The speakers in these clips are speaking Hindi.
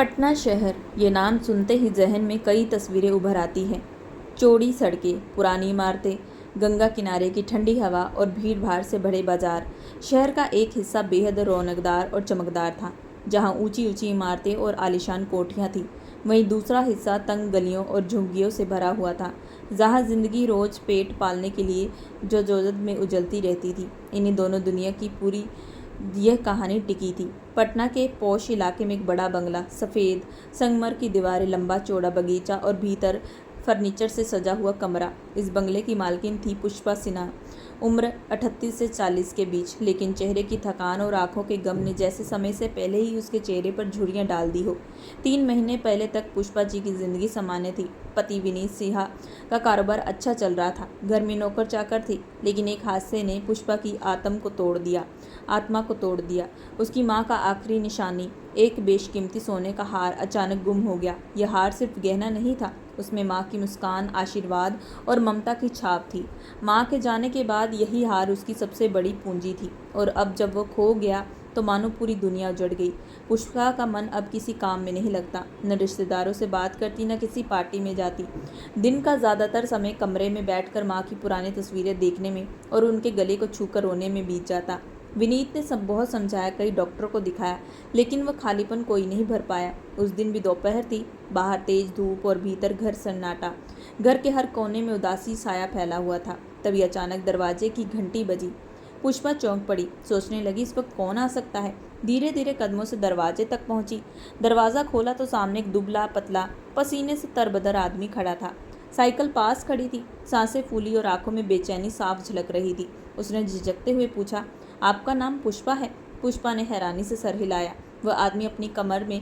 पटना शहर, ये नाम सुनते ही जहन में कई तस्वीरें उभर आती हैं। चौड़ी सड़कें, पुरानी इमारतें, गंगा किनारे की ठंडी हवा और भीड़ भाड़ से भरे बाजार। शहर का एक हिस्सा बेहद रौनकदार और चमकदार था, जहाँ ऊंची ऊंची इमारतें और आलीशान कोठियाँ थीं। वहीं दूसरा हिस्सा तंग गलियों और झुग्गियों से भरा हुआ था, जहाँ जिंदगी रोज पेट पालने के लिए जदोजहद में उजलती रहती थी। इन्हीं दोनों दुनिया की पूरी यह कहानी टिकी थी। पटना के पौष इलाके में एक बड़ा बंगला, सफ़ेद संगमर की दीवारें, लंबा चौड़ा बगीचा और भीतर फर्नीचर से सजा हुआ कमरा। इस बंगले की मालकिन थी पुष्पा सिन्हा। उम्र 38 से 40 के बीच, लेकिन चेहरे की थकान और आंखों के गम ने जैसे समय से पहले ही उसके चेहरे पर झुर्रियाँ डाल दी हो। 3 महीने पहले तक पुष्पा जी की जिंदगी सामान्य थी। पति विनीत सिन्हा का कारोबार अच्छा चल रहा था, घर में नौकर चाकर थी, लेकिन एक हादसे ने पुष्पा की आत्मा को तोड़ दिया। उसकी माँ का आखिरी निशानी, एक बेशकीमती सोने का हार, अचानक गुम हो गया। यह हार सिर्फ गहना नहीं था, उसमें माँ की मुस्कान, आशीर्वाद और ममता की छाप थी। माँ के जाने के बाद यही हार उसकी सबसे बड़ी पूंजी थी, और अब जब वो खो गया तो मानो पूरी दुनिया उजड़ गई। पुष्पा का मन अब किसी काम में नहीं लगता, न रिश्तेदारों से बात करती, न किसी पार्टी में जाती। दिन का ज़्यादातर समय कमरे में बैठकर माँ की पुरानी तस्वीरें देखने में और उनके गले को छूकर रोने में बीत जाता। विनीत ने बहुत समझाया, कई डॉक्टरों को दिखाया, लेकिन वह खालीपन कोई नहीं भर पाया। उस दिन भी दोपहर थी, बाहर तेज धूप और भीतर घर सन्नाटा। घर के हर कोने में उदासी साया फैला हुआ था। तभी अचानक दरवाजे की घंटी बजी। पुष्पा चौंक पड़ी, सोचने लगी इस वक्त कौन आ सकता है। धीरे धीरे कदमों से दरवाजे तक पहुंची। दरवाज़ा खोला तो सामने एक दुबला पतला, पसीने से तरबतर आदमी खड़ा था। साइकिल पास खड़ी थी, सांसें फूली और आंखों में बेचैनी साफ झलक रही थी। उसने झिझकते हुए पूछा, आपका नाम पुष्पा है? पुष्पा ने हैरानी से सर हिलाया। वह आदमी अपनी कमर में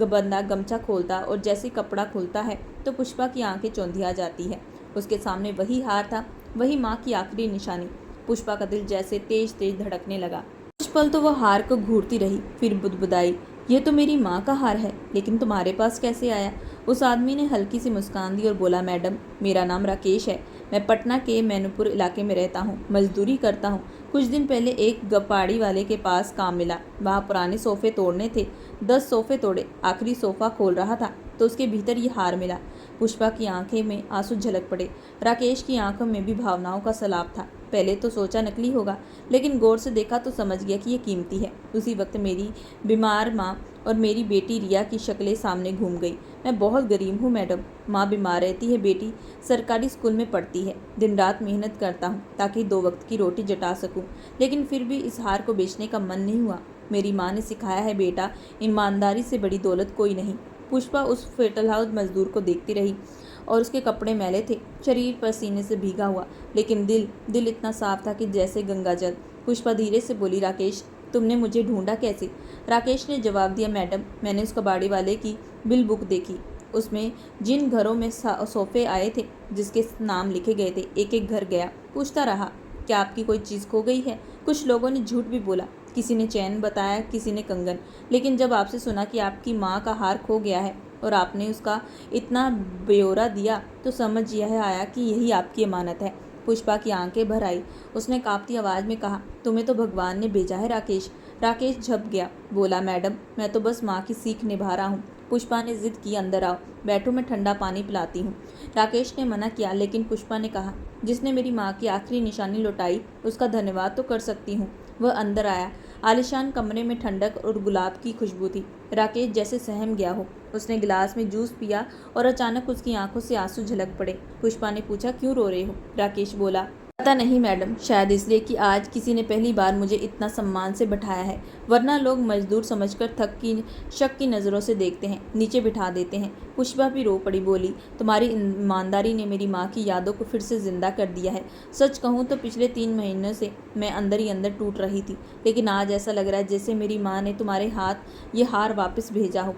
बंधा गमछा खोलता और जैसे कपड़ा खुलता है तो पुष्पा की आंखें चौंधिया जाती है। उसके सामने वही हार था, वही माँ की आखिरी निशानी। पुष्पा का दिल जैसे तेज तेज धड़कने लगा। कुछ पल तो वह हार को घूरती रही, फिर बुदबुदाई, यह तो मेरी माँ का हार है, लेकिन तुम्हारे पास कैसे आया? उस आदमी ने हल्की सी मुस्कान दी और बोला, मैडम, मेरा नाम राकेश है। मैं पटना के मैनपुर इलाके में रहता हूँ, मजदूरी करता हूँ। कुछ दिन पहले एक गपाड़ी वाले के पास काम मिला। वहाँ पुराने सोफ़े तोड़ने थे। 10 सोफ़े तोड़े। आखिरी सोफ़ा खोल रहा था तो उसके भीतर ये हार मिला। पुष्पा की आंखें में आंसू झलक पड़े। राकेश की आंखों में भी भावनाओं का सैलाब था। पहले तो सोचा नकली होगा, लेकिन गौर से देखा तो समझ गया कि ये कीमती है। उसी वक्त मेरी बीमार माँ और मेरी बेटी रिया की शक्लें सामने घूम गई। मैं बहुत गरीब हूँ मैडम। माँ बीमार रहती है, बेटी सरकारी स्कूल में पढ़ती है। दिन रात मेहनत करता हूँ ताकि 2 वक्त की रोटी जुटा सकूँ, लेकिन फिर भी इस हार को बेचने का मन नहीं हुआ। मेरी माँ ने सिखाया है, बेटा, ईमानदारी से बड़ी दौलत कोई नहीं। पुष्पा उस फेटल हाउस मजदूर को देखती रही और उसके कपड़े मैले थे, शरीर पसीने से भीगा हुआ, लेकिन दिल इतना साफ था कि जैसे गंगा जल। पुष्पा धीरे से बोली, राकेश, तुमने मुझे ढूंढा कैसे? राकेश ने जवाब दिया, मैडम, मैंने उस कबाड़ी वाले की बिल बुक देखी। उसमें जिन घरों में सोफ़े आए थे, जिसके नाम लिखे गए थे, एक एक घर गया, पूछता रहा, क्या आपकी कोई चीज़ खो गई है? कुछ लोगों ने झूठ भी बोला, किसी ने चैन बताया, किसी ने कंगन, लेकिन जब आपसे सुना कि आपकी माँ का हार खो गया है और आपने उसका इतना ब्यौरा दिया तो समझ यह आया कि यही आपकी अमानत है। पुष्पा की आंखें भर आई। उसने कांपती आवाज़ में कहा, तुम्हें तो भगवान ने भेजा है राकेश। राकेश झप गया, बोला, मैडम, मैं तो बस माँ की सीख निभा रहा हूँ। पुष्पा ने जिद की, अंदर आओ, बैठो, मैं ठंडा पानी पिलाती हूँ। राकेश ने मना किया, लेकिन पुष्पा ने कहा, जिसने मेरी माँ की आखिरी निशानी लौटाई उसका धन्यवाद तो कर सकती हूँ। वह अंदर आया। आलिशान कमरे में ठंडक और गुलाब की खुशबू थी। राकेश जैसे सहम गया हो। उसने गिलास में जूस पिया और अचानक उसकी आंखों से आंसू झलक पड़े। पुष्पा ने पूछा, क्यों रो रहे हो? राकेश बोला, पता नहीं मैडम, शायद इसलिए कि आज किसी ने पहली बार मुझे इतना सम्मान से बिठाया है, वरना लोग मजदूर समझकर शक की नज़रों से देखते हैं, नीचे बिठा देते हैं। पुष्पा भी रो पड़ी, बोली, तुम्हारी ईमानदारी ने मेरी माँ की यादों को फिर से जिंदा कर दिया है। सच कहूँ तो पिछले 3 महीनों से मैं अंदर ही अंदर टूट रही थी, लेकिन आज ऐसा लग रहा है जैसे मेरी माँ ने तुम्हारे हाथ ये हार वापस भेजा हो।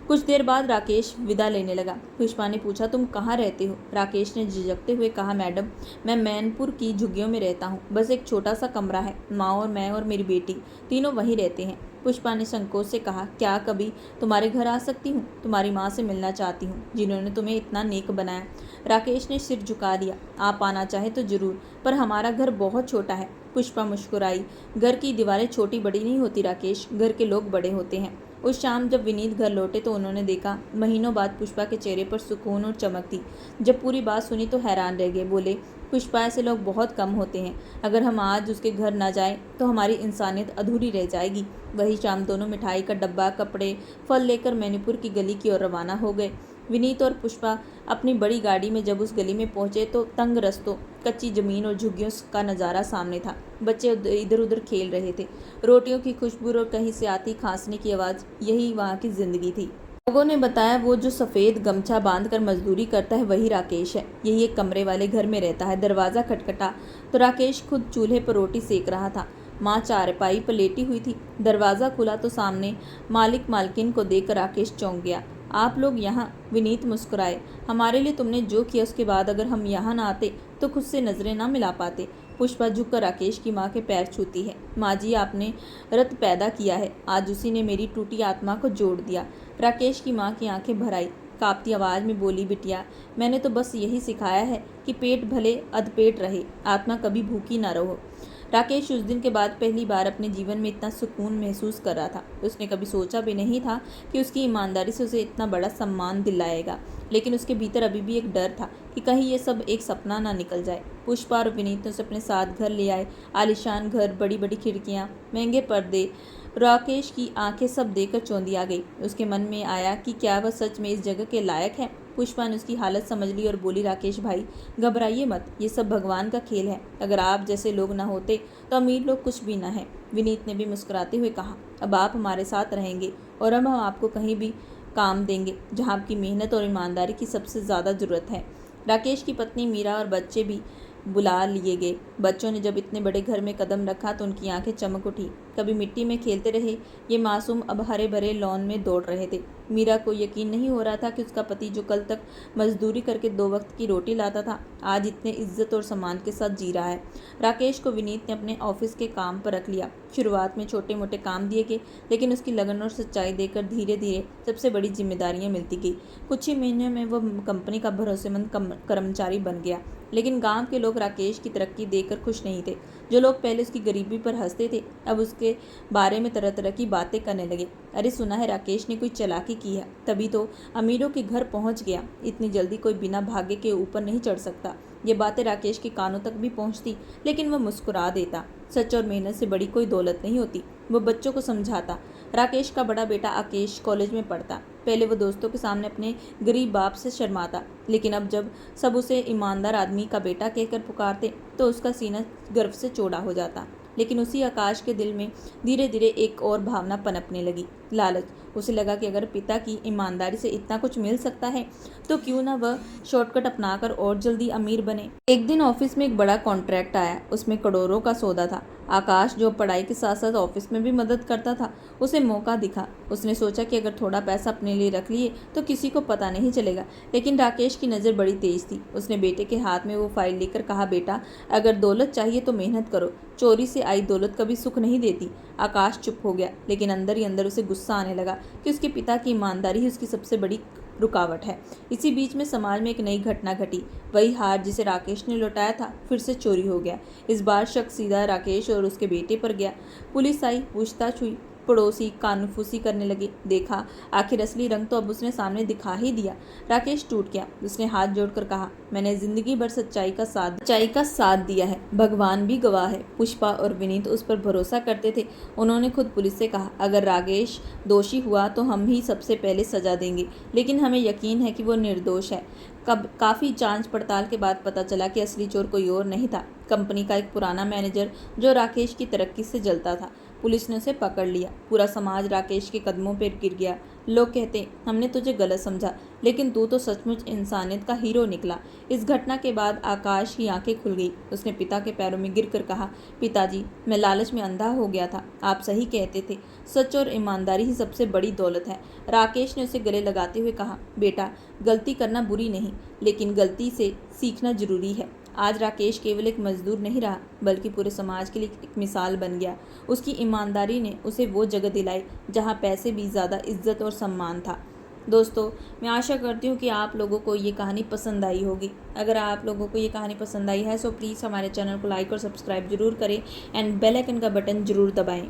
कुछ देर बाद राकेश विदा लेने लगा। पुष्पा ने पूछा, तुम कहाँ रहते हो? राकेश ने झिझकते हुए कहा, मैडम, मैं मैनपुर की झुग्गियों में रहता हूँ, बस एक छोटा सा कमरा है। माँ और मैं और मेरी बेटी तीनों वहीं रहते हैं। पुष्पा ने संकोच से कहा, क्या कभी तुम्हारे घर आ सकती हूँ? तुम्हारी माँ से मिलना चाहती हूँ, जिन्होंने तुम्हें इतना नेक बनाया। राकेश ने सिर झुका दिया, आप आना चाहे तो जरूर, पर हमारा घर बहुत छोटा है। पुष्पा मुस्कुराई, घर की दीवारें छोटी बड़ी नहीं होती राकेश, घर के लोग बड़े होते हैं। उस शाम जब विनीत घर लौटे तो उन्होंने देखा महीनों बाद पुष्पा के चेहरे पर सुकून और चमक थी। जब पूरी बात सुनी तो हैरान रह गए। बोले, पुष्पा, ऐसे लोग बहुत कम होते हैं। अगर हम आज उसके घर ना जाएं तो हमारी इंसानियत अधूरी रह जाएगी। वही शाम दोनों मिठाई का डब्बा, कपड़े, फल लेकर मैनीपुर की गली की ओर रवाना हो गए। विनीत और पुष्पा अपनी बड़ी गाड़ी में जब उस गली में पहुंचे तो तंग रस्तों, कच्ची जमीन और झुग्गियों का नज़ारा सामने था। बच्चे इधर उधर खेल रहे थे। रोटियों की खुशबू और कहीं से आती खांसने की आवाज़, यही वहाँ की जिंदगी थी। लोगों ने बताया वो जो सफ़ेद गमछा बांधकर मजदूरी करता है वही राकेश है। यही एक कमरे वाले घर में रहता है। दरवाज़ा खटखटा तो राकेश खुद चूल्हे पर रोटी सेक रहा था। माँ चारपाई पर लेटी हुई थी। दरवाज़ा खुला तो सामने मालिक मालकिन को देखकर राकेश चौंक गया। आप लोग यहाँ? विनीत मुस्कुराए। हमारे लिए तुमने जो किया उसके बाद अगर हम यहाँ ना आते तो खुद से नज़रें ना मिला पाते। पुष्पा झुककर राकेश की माँ के पैर छूती है। माँ जी, आपने रत पैदा किया है, आज उसी ने मेरी टूटी आत्मा को जोड़ दिया। राकेश की माँ की आंखें भर आई। कांपती आवाज़ में बोली, बिटिया, मैंने तो बस यही सिखाया है कि पेट भले अधपेट रहे, आत्मा कभी भूखी ना रहो। राकेश उस दिन के बाद पहली बार अपने जीवन में इतना सुकून महसूस कर रहा था। उसने कभी सोचा भी नहीं था कि उसकी ईमानदारी से उसे इतना बड़ा सम्मान दिलाएगा, लेकिन उसके भीतर अभी भी एक डर था कि कहीं ये सब एक सपना ना निकल जाए। पुष्पा और विनीत ने उसे अपने साथ घर ले आए। आलीशान घर, बड़ी बड़ी खिड़कियाँ, महंगे पर्दे। राकेश की आंखें सब देखकर चौंधी आ गई। उसके मन में आया कि क्या वह सच में इस जगह के लायक है। पुष्पा ने उसकी हालत समझ ली और बोली, राकेश भाई, घबराइए मत, ये सब भगवान का खेल है। अगर आप जैसे लोग ना होते तो अमीर लोग कुछ भी ना है। विनीत ने भी मुस्कुराते हुए कहा, अब आप हमारे साथ रहेंगे और अब हम आपको कहीं भी काम देंगे जहाँ आपकी मेहनत और ईमानदारी की सबसे ज़्यादा ज़रूरत है। राकेश की पत्नी मीरा और बच्चे भी बुला लिए गए। बच्चों ने जब इतने बड़े घर में कदम रखा तो उनकी आंखें चमक उठी। कभी मिट्टी में खेलते रहे ये मासूम अब हरे भरे लॉन में दौड़ रहे थे। मीरा को यकीन नहीं हो रहा था कि उसका पति जो कल तक मजदूरी करके 2 वक्त की रोटी लाता था, आज इतने इज्जत और सम्मान के साथ जी रहा है। राकेश को विनीत ने अपने ऑफिस के काम पर रख लिया। शुरुआत में छोटे मोटे काम दिए गए, लेकिन उसकी लगन और सच्चाई देखकर धीरे धीरे सबसे बड़ी जिम्मेदारियां मिलती गई। कुछ ही महीनों में वह कंपनी का भरोसेमंद कर्मचारी बन गया। लेकिन गांव के लोग राकेश की तरक्की देखकर खुश नहीं थे। जो लोग पहले उसकी गरीबी पर हंसते थे, अब उसके बारे में तरह तरह की बातें करने लगे। अरे सुना है राकेश ने कोई चालाकी की है, तभी तो अमीरों के घर पहुंच गया। इतनी जल्दी कोई बिना भाग्य के ऊपर नहीं चढ़ सकता। ये बातें राकेश के कानों तक भी पहुंचती, लेकिन वह मुस्कुरा देता। सच और मेहनत से बड़ी कोई दौलत नहीं होती। वह बच्चों को समझाता। राकेश का बड़ा बेटा आकेश कॉलेज में पढ़ता। पहले वो दोस्तों के सामने अपने गरीब बाप से शर्माता, लेकिन अब जब सब उसे ईमानदार आदमी का बेटा कहकर पुकारते तो उसका सीना गर्व से चौड़ा हो जाता। लेकिन उसी आकाश के दिल में धीरे धीरे एक और भावना पनपने लगी, लालच। उसे लगा कि अगर पिता की ईमानदारी से इतना कुछ मिल सकता है तो क्यों ना वह शॉर्टकट अपनाकर और जल्दी अमीर बने। एक दिन ऑफिस में एक बड़ा कॉन्ट्रैक्ट आया। उसमें करोड़ों का सौदा था। आकाश, जो पढ़ाई के साथ साथ ऑफिस में भी मदद करता था, उसे मौका दिखा। उसने सोचा कि अगर थोड़ा पैसा अपने लिए रख लिए तो किसी को पता नहीं चलेगा। लेकिन राकेश की नज़र बड़ी तेज थी। उसने बेटे के हाथ में वो फाइल लेकर कहा, बेटा, अगर दौलत चाहिए तो मेहनत करो, चोरी से आई दौलत कभी सुख नहीं देती। आकाश चुप हो गया, लेकिन अंदर ही अंदर उसे गुस्सा आने लगा कि उसके पिता की ईमानदारी ही उसकी सबसे बड़ी रुकावट है। इसी बीच में समाज में एक नई घटना घटी। वही हार जिसे राकेश ने लौटाया था फिर से चोरी हो गया। इस बार शक सीधा राकेश और उसके बेटे पर गया। पुलिस आई, पूछताछ हुई, पड़ोसी कानूफूसी करने लगे। देखा आखिर असली रंग तो अब उसने सामने दिखा ही दिया। राकेश टूट गया। उसने हाथ जोड़कर कहा, मैंने जिंदगी भर सच्चाई का साथ दिया है, भगवान भी गवाह है। पुष्पा और विनीत उस पर भरोसा करते थे। उन्होंने खुद पुलिस से कहा, अगर राकेश दोषी हुआ तो हम ही सबसे पहले सजा देंगे, लेकिन हमें यकीन है कि वो निर्दोष है। काफ़ी जांच पड़ताल के बाद पता चला कि असली चोर कोई और नहीं था, कंपनी का एक पुराना मैनेजर जो राकेश की तरक्की से जलता था। पुलिस ने उसे पकड़ लिया। पूरा समाज राकेश के कदमों पर गिर गया। लोग कहते, हमने तुझे गलत समझा, लेकिन तू तो सचमुच इंसानियत का हीरो निकला। इस घटना के बाद आकाश की आंखें खुल गई। उसने पिता के पैरों में गिरकर कहा, पिताजी, मैं लालच में अंधा हो गया था। आप सही कहते थे, सच और ईमानदारी ही सबसे बड़ी दौलत है। राकेश ने उसे गले लगाते हुए कहा, बेटा, गलती करना बुरी नहीं, लेकिन गलती से सीखना जरूरी है। आज राकेश केवल एक मजदूर नहीं रहा, बल्कि पूरे समाज के लिए एक मिसाल बन गया। उसकी ईमानदारी ने उसे वो जगह दिलाई जहाँ पैसे भी ज़्यादा इज्जत और सम्मान था। दोस्तों, मैं आशा करती हूँ कि आप लोगों को ये कहानी पसंद आई होगी। अगर आप लोगों को ये कहानी पसंद आई है तो प्लीज़ हमारे चैनल को लाइक और सब्सक्राइब जरूर करें एंड बेल आइकन का बटन जरूर दबाएं।